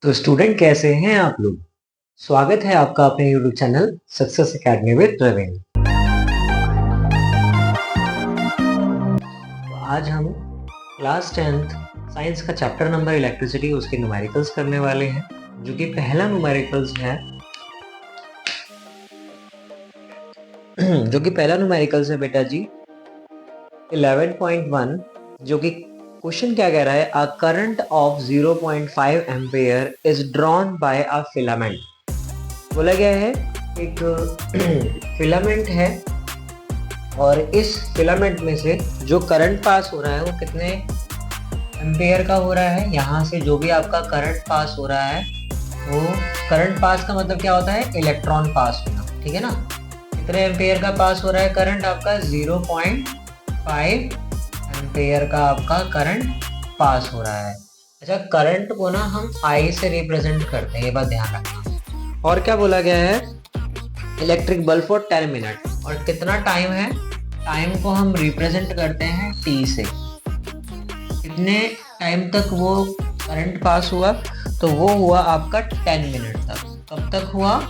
तो स्टूडेंट कैसे हैं आप लोग। स्वागत है आपका अपने YouTube channel success academy with Praveen. तो आज हम क्लास 10th साइंस का चैप्टर नंबर इलेक्ट्रिसिटी उसके न्यूमेरिकल्स करने वाले हैं, जो कि पहला न्यूमेरिकल्स है बेटा जी 11.1, जो कि क्वेश्चन क्या कह रहा है, a current of 0.5 ampere is drawn by a filament. बोला गया है एक फिलामेंट है और इस फिलामेंट में से जो करंट पास हो रहा है वो कितने एम्पेयर का हो रहा है। यहाँ से जो भी आपका करंट पास हो रहा है वो करंट पास का मतलब क्या होता है, इलेक्ट्रॉन पास होना, ठीक है ना। कितने एम्पेयर का पास हो रहा है करंट आपका, 0.5 एम्पेयर का आपका करंट पास हो रहा है। अच्छा, करंट को ना हम I से रिप्रेजेंट करते हैं, ये बात ध्यान रखना। और क्या बोला गया है, इलेक्ट्रिक बल्ब फॉर 10 मिनट, और कितना टाइम है, टाइम को हम रिप्रेजेंट करते हैं T से। कितने टाइम तक वो करंट पास हुआ, तो वो हुआ आपका 10 मिनट तक। कब तक हुआ,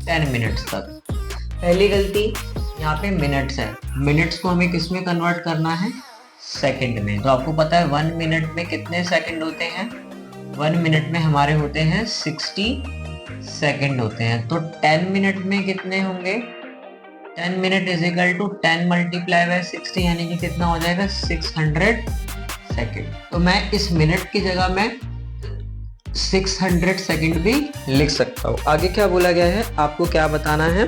10 मिनट्स तक। पहली गलती यहाँ पे मिनट्स है, मिनट्स को हमें किस में कन्वर्ट करना है, सेकंड में। तो आपको पता है 1 मिनट में कितने सेकंड होते हैं, 1 मिनट में हमारे होते हैं 60 सेकंड होते हैं। तो 10 मिनट में कितने होंगे, 10 minute is equal to 10 multiply by 60, यानी कि कितना हो जाएगा 600 सेकंड। तो मैं इस मिनट की जगह में 600 सेकंड भी लिख सकता हूँ। आगे क्या बोला गया है, आपको क्या बताना है,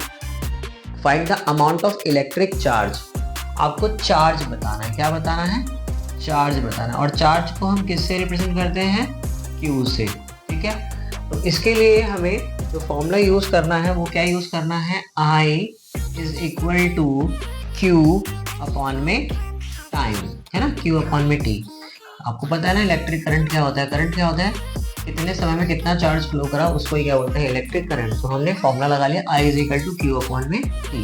find the amount of electric charge. आपको चार्ज बताना है, क्या बताना है, चार्ज बताना है। और चार्ज को हम किससे रिप्रेजेंट करते हैं, Q से, ठीक है। तो इसके लिए हमें जो फॉर्मूला यूज करना है वो क्या यूज करना है, I is equal to Q upon में टाइम, है ना, Q अपॉन में T। आपको पता है ना इलेक्ट्रिक करंट क्या होता है, करंट क्या होता है, कितने समय में कितना चार्ज फ्लो करा उसको ही क्या बोलते हैं, इलेक्ट्रिक करंट। तो हमने फॉर्मूला लगा लिया, I is equal to Q upon में T।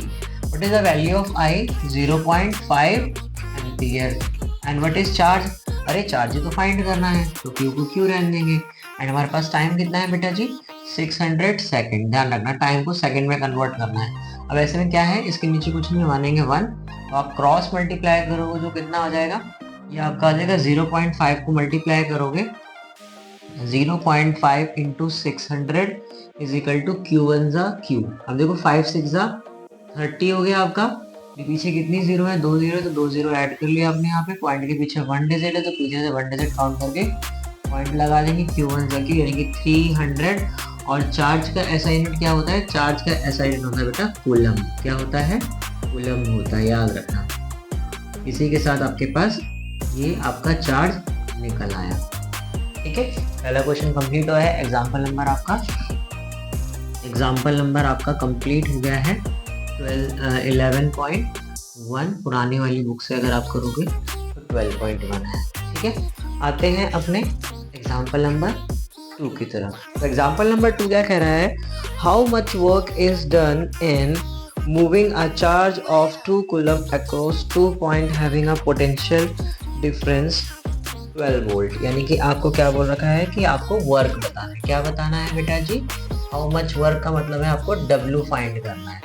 What is the value of I, 0.5 ampere. And what is charge, अरे चार्ज तो फाइंड करना है, तो Q को Q रहने देंगे। एंड हमारे पास टाइम कितना है बेटा जी, 600 सेकंड। ध्यान रखना टाइम को सेकंड में कन्वर्ट करना है। अब ऐसे में क्या है, इसके नीचे कुछ नहीं मानेंगे 1, तो आप क्रॉस मल्टीप्लाई करोगे जो कितना हो जाएगा, ये आपका आ जाएगा 0.5 को मल्टीप्लाई करोगे, 0.5 into 600 is equal to Q1 ज़ा Q। अब देखो 5 6 ज़ा 30 हो गया आपका। पीछे कितनी जीरो है, 2 जीरो, तो 2 जीरो ऐड कर लिया आपने यहाँ पे। पॉइंट के पीछे 1 डिजिट है, तो पीछे से 1 डिजिट काउंट करके पॉइंट लगा देंगे, Q1 ज़ा Q, यानी कि 300। और चार्ज का ऐसा यूनिट क्या होता है, चार्ज का ऐसा यूनिट होता है बेटा कूलम। क्या होता है, कूलम होता है, याद रखना। इसी के साथ आपके पास ये आपका चार्ज निकल आया, ठीक है। पहला क्वेश्चन कंप्लीट हुआ है। एग्जाम्पल नंबर आपका कंप्लीट हो गया है 11.1। पुरानी वाली बुक से अगर आप करोगे तो 12.1 है, ठीक है। आते हैं अपने एग्जाम्पल नंबर 2 की तरफ। तो एग्जाम्पल नंबर 2 क्या कह रहा है, how much work is done in moving a charge of 2 coulomb across 2 point having a potential difference 12 volt. यानी कि आपको क्या बोल रखा है कि आपको वर्क बताना है। क्या बताना है बेटा जी, हाउ मच वर्क का मतलब है आपको W फाइंड करना है।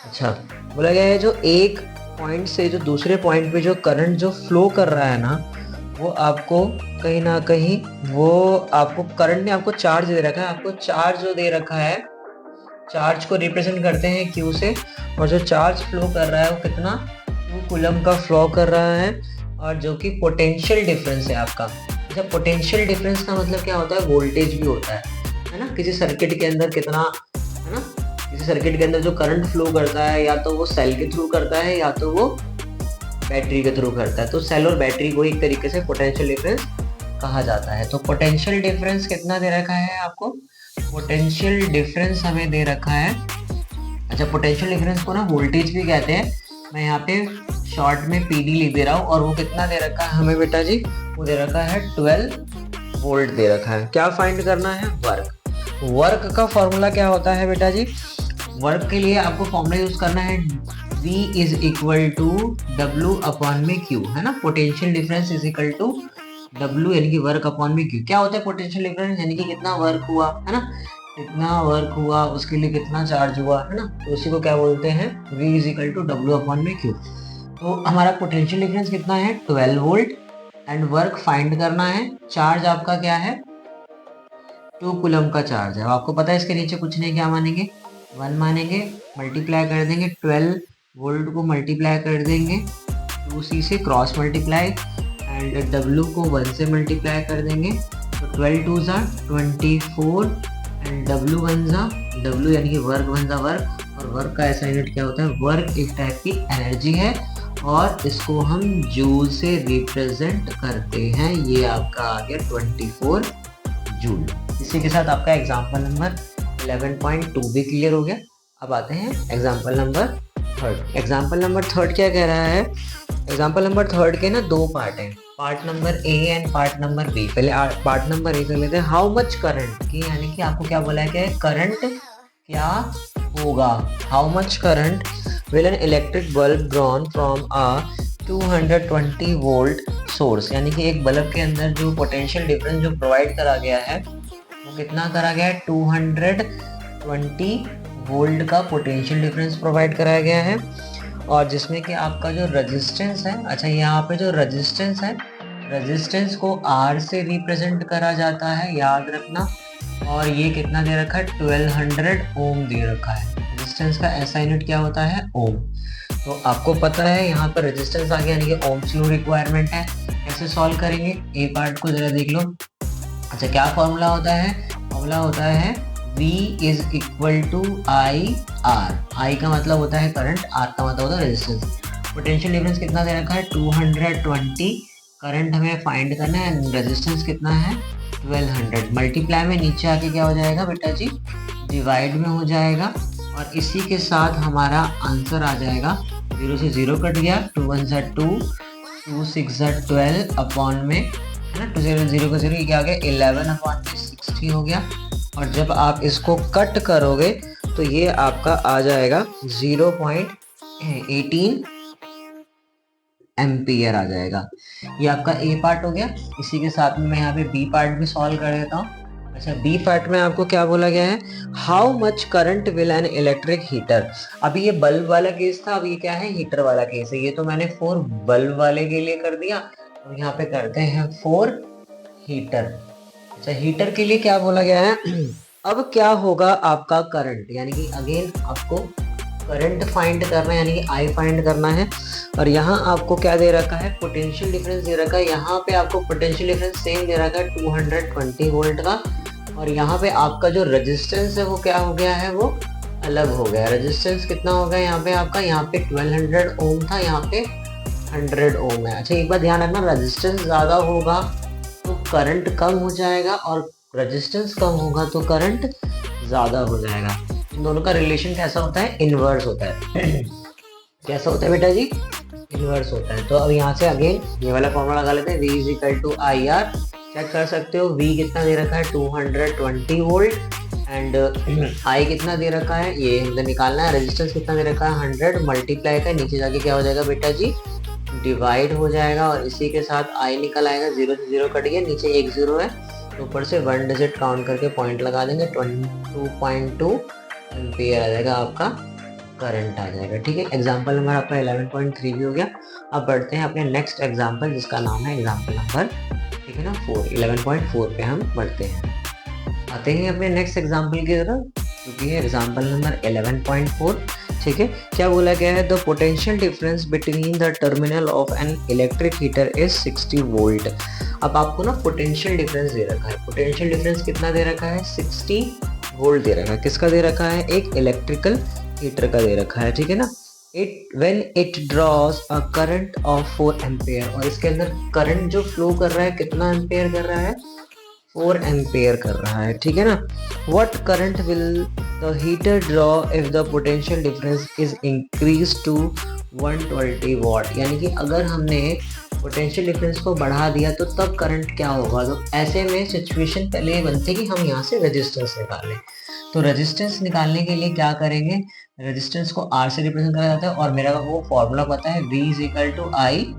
अच्छा, बोला गया है जो एक पॉइंट से जो दूसरे पॉइंट पे जो करंट जो फ्लो कर रहा है ना, वो आपको कहीं ना कहीं वो आपको करंट ने आपको चार्ज दे रखा है। आपको चार्ज जो दे रखा है, चार्ज को रिप्रेजेंट करते हैं Q से, और जो चार्ज फ्लो कर रहा है वो कितना 2 कूलम का फ्लो कर रहा है, और जो कि पोटेंशियल डिफरेंस है आपका। अच्छा, पोटेंशियल डिफरेंस का मतलब क्या होता है, वोल्टेज भी होता है ना। किसी सर्किट के अंदर कितना, है ना, किसी सर्किट के अंदर जो करंट फ्लो करता है, या तो वो सेल के थ्रू करता है या तो वो बैटरी के थ्रू करता है। तो सेल और बैटरी को एक तरीके से पोटेंशियल डिफरेंस कहा जाता है। तो पोटेंशियल डिफरेंस कितना दे रखा है आपको, पोटेंशियल डिफरेंस हमें दे रखा है। अच्छा, पोटेंशियल डिफरेंस को ना वोल्टेज भी कहते हैं। मैं यहाँ पे शॉर्ट में PD लिख दे रहा हूँ, और वो कितना दे रखा है हमें बेटा जी, वो दे रखा है 12 वोल्ट दे रखा है। क्या फाइंड करना है, वर्क। वर्क का फॉर्मूला क्या होता है बेटा जी, वर्क के लिए आपको फॉर्मूला यूज करना है V is equal to W upon में Q, है ना। Potential difference is equal to W यानी कि वर्क अपॉन में Q। क्या होता है पोटेंशियल डिफरेंस, यानी कि कितना वर्क हुआ है ना, कितना वर्क हुआ उसके लिए कितना चार्ज हुआ है ना, तो उसी को क्या बोलते हैं, V is equal to W upon में Q। तो हमारा पोटेंशियल डिफरेंस कितना है 12 वोल्ट एंड वर्क फाइंड करना है। चार्ज आपका क्या है 2 कूलम का चार्ज है। आपको पता है इसके नीचे कुछ नहीं, क्या मानेंगे 1 मानेंगे, मल्टीप्लाई कर देंगे 12 वोल्ट को मल्टीप्लाई कर देंगे 2C से क्रॉस मल्टीप्लाई एंड W को 1 से मल्टीप्लाई कर देंगे, तो 12 2 ज़ा 24 एंड W 1 ज़ा W यानी कि वर्क 1 ज़ा वर्क, और वर्क का ऐसा यूनिट क्या होता है, वर्क एक टाइप की एनर्जी है और इसको हम जूल से रिप्रेजेंट करते हैं। ये आपका आ गया 24 जूल। इसी के साथ आपका एग्जाम्पल नंबर 11.2 भी क्लियर हो गया। अब आते हैं example number third. Example number third क्या कह रहा है, एग्जाम्पल नंबर थर्ड के ना 2 पार्ट हैं, part number A and part number B. पहले पार्ट नंबर ए कर लेते हैं। हाउ मच करंट की, यानी कि आपको क्या बोला है कि करंट क्या होगा, how much current will an electric bulb drawn from a 220 volt source, यानी कि एक बल्ब के अंदर जो पोटेंशियल डिफरेंस जो प्रोवाइड करा गया है वो कितना करा गया है 220 वोल्ट का पोटेंशियल डिफरेंस प्रोवाइड कराया गया है, और जिसमें कि आपका जो रेजिस्टेंस है, अच्छा यहाँ पे जो रेजिस्टेंस है, रेजिस्टेंस को R से रिप्रेजेंट करा जाता है, याद रखना, और ये कितना दे रखा है 1200 ओम दे रखा है। रेजिस्टेंस का ऐसा यूनिट क्या होता है ओम। तो आपको पता है यहाँ पर रेजिस्टेंस आ गया, यानी कि ओम्स लॉ रिक्वायरमेंट है। कैसे सॉल्व करेंगे, ए पार्ट को जरा देख लो। अच्छा क्या फॉर्मूला होता है, फॉर्मूला होता है V is equal to I R. I का मतलब होता है करंट, आर का मतलब होता है रेजिस्टेंस। पोटेंशियल डिफरेंस कितना दे रखा है 220, करंट हमें फाइंड करना है, रेजिस्टेंस कितना है 1200। मल्टीप्लाई में नीचे आके क्या हो जाएगा बेटा जी, डिवाइड में हो जाएगा, और इसी के साथ हमारा आंसर आ जाएगा, 0 से 0 कट गया, 2 1 ज़ा 2, 2 6 ज़ा 12 अपॉन में है ना, 2 0 0 का 0, ये क्या आ गया 11 अपॉन में 60 हो गया। और जब आप इसको कट करोगे तो ये आपका आ जाएगा 0.18 एम्पियर आ जाएगा। ये आपका ए पार्ट हो गया। इसी के साथ में मैं यहाँ पे बी पार्ट भी सॉल्व कर देता हूँ। अच्छा बी पार्ट में आपको क्या बोला गया है, how much current will an electric heater. अभी ये बल्ब वाला केस था, अब ये क्या है हीटर वाला केस है। ये तो मैंने 4 बल्ब वाले के लिए कर दिया, अब यहाँ पे करते हैं 4 हीटर। अच्छा हीटर के लिए क्या बोला गया है अब क्या होगा आपका करंट, यानी कि अगेन आपको करंट फाइंड करना है, यानी कि आई फाइंड करना है। और यहाँ आपको क्या दे रखा है पोटेंशियल डिफरेंस दे रखा है, यहाँ पे आपको पोटेंशियल डिफरेंस सेम दे रखा है 220 वोल्ट का, और यहाँ पे आपका जो रेजिस्टेंस है वो क्या हो गया है, वो अलग हो गया। रेजिस्टेंस कितना हो गया यहाँ पे आपका, यहाँ पे 1200 ओम था, यहाँ पे 100 ओम है। अच्छा एक बार ध्यान रखना, रेजिस्टेंस ज़्यादा होगा तो करंट कम हो जाएगा, और रेजिस्टेंस कम होगा तो करंट ज़्यादा हो जाएगा। इन दोनों का रिलेशन कैसा होता है, इनवर्स होता है कैसा होता है बेटा जी, इनवर्स होता है। तो अब यहाँ से अगेन ये वाला फॉर्मूला लगा लेते हैं, V is equal to I R. Check कर सकते हो V कितना दे रखा है 220 वोल्ट एंड I कितना दे रखा है, ये हमने निकालना है। रेजिस्टेंस कितना दे रखा है 100, मल्टीप्लाई का नीचे जाके क्या हो जाएगा बेटा जी, डिवाइड हो जाएगा, और इसी के साथ I निकल आएगा, 0 से 0 कट गया, नीचे एक 0 है, तो ऊपर से 1 डिजिट काउंट करके पॉइंट लगा देंगे, 22.2 एम्पियर आ जाएगा, आपका करंट आ जाएगा। ठीक है, एग्जाम्पल नंबर आपका 11.3 भी हो गया। अब बढ़ते हैं अपने नेक्स्ट एग्जाम्पल, जिसका नाम है एग्जाम्पल नंबर, ठीक है ना 4, 11.4 पे हम बढ़ते हैं। आते हैं अपने नेक्स्ट एग्जाम्पल की तरफ, क्योंकि है एग्जाम्पल नंबर 11.4। ठीक है, क्या बोला गया है, the potential difference between the terminal of an electric heater is 60 volt. अब आपको ना पोटेंशियल डिफरेंस दे रखा है, पोटेंशियल डिफरेंस कितना दे रखा है 60 वोल्ट दे रखा है। किसका दे रखा है, एक इलेक्ट्रिकल हीटर का दे रखा है, ठीक है ना। When it draws a current of 4 ampere, और इसके अंदर करंट जो फ्लो कर रहा है कितना एम्पेयर कर रहा है, 4 एम्पेयर कर रहा है, ठीक है ना। What current will the heater draw if the potential difference is increase to 120 watt, यानी कि अगर हमने पोटेंशियल डिफरेंस को बढ़ा दिया तो तब करंट क्या होगा। तो ऐसे में सिचुएशन पहले ये बनती है कि हम यहाँ से रेजिस्टेंस निकालें। तो रेजिस्टेंस निकालने के लिए क्या करेंगे, रेजिस्टेंस को R से रिप्रेजेंट करा जाता है, और मेरा वो फॉर्मूला पता है V is equal to I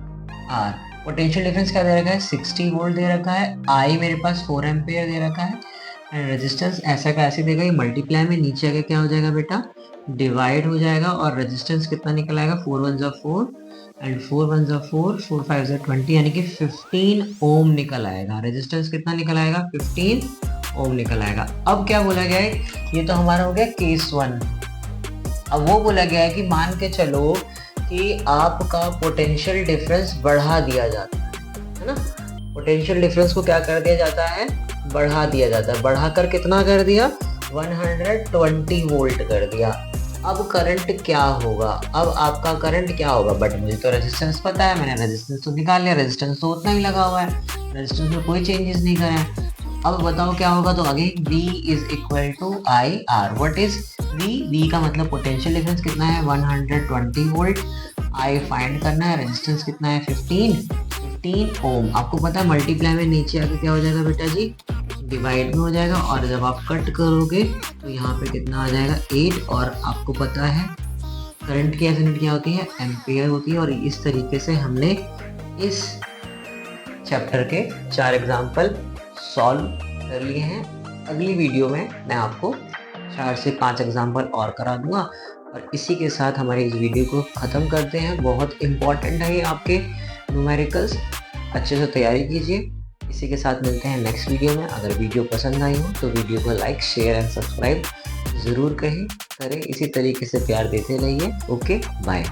R. Potential difference क्या दे रखा है, 60 वोल्ट दे रखा है, आई मेरे पास 4 एम्पियर दे रखा है, एंड रेजिस्टेंस ऐसा का ऐसे देगा, ये मल्टीप्लाई में नीचे आके क्या हो जाएगा बेटा, डिवाइड हो जाएगा, और रेजिस्टेंस कितना निकल आएगा, 4 1 4 एंड 4 1 4 4 5 20, यानी कि 15 ओम निकल आएगा। रेजिस्टेंस कितना निकल आएगा, 15 ओम निकल आएगा। अब क्या बोला गया है, ये तो हमारा हो गया केस 1। अब वो बोला गया है कि मान के चलो कि आपका पोटेंशियल डिफरेंस बढ़ा दिया जाता है ना, पोटेंशियल डिफरेंस को क्या कर दिया जाता है, बढ़ा दिया जाता है। बढ़ाकर कितना कर दिया, 120 वोल्ट कर दिया। अब करंट क्या होगा, अब आपका करंट क्या होगा, बट मुझे तो रेजिस्टेंस पता है, मैंने रेजिस्टेंस तो निकाल लिया, रेजिस्टेंस तो उतना ही लगा हुआ है, रेजिस्टेंस में कोई चेंजेस नहीं करा है। अब बताओ क्या होगा, तो again V is equal to I R. What is V का मतलब पोटेंशियल डिफरेंस कितना है, 120 वोल्ट, आई फाइंड करना है, रेजिस्टेंस कितना है, 15 ओम। आपको पता है मल्टीप्लाई में नीचे आके क्या हो जाएगा बेटा जी, डिवाइड में हो जाएगा, और जब आप कट करोगे तो यहाँ पे कितना आ जाएगा, 8। और आपको पता है करंट की यूनिट क्या होती है, एम्पियर होती है। और इस तरीके से हमने इस चैप्टर के 4 एग्जाम्पल सॉल्व कर लिए हैं। अगली वीडियो में मैं आपको 4 से 5 एग्जाम्पल और करा दूंगा, और इसी के साथ हमारे इस वीडियो को ख़त्म करते हैं। बहुत इम्पॉर्टेंट है ये आपके न्यूमेरिकल्स, अच्छे से तैयारी कीजिए। इसी के साथ मिलते हैं नेक्स्ट वीडियो में। अगर वीडियो पसंद आई हो तो वीडियो को लाइक, शेयर एंड सब्सक्राइब ज़रूर करें। इसी तरीके से प्यार देते रहिए। Okay, bye.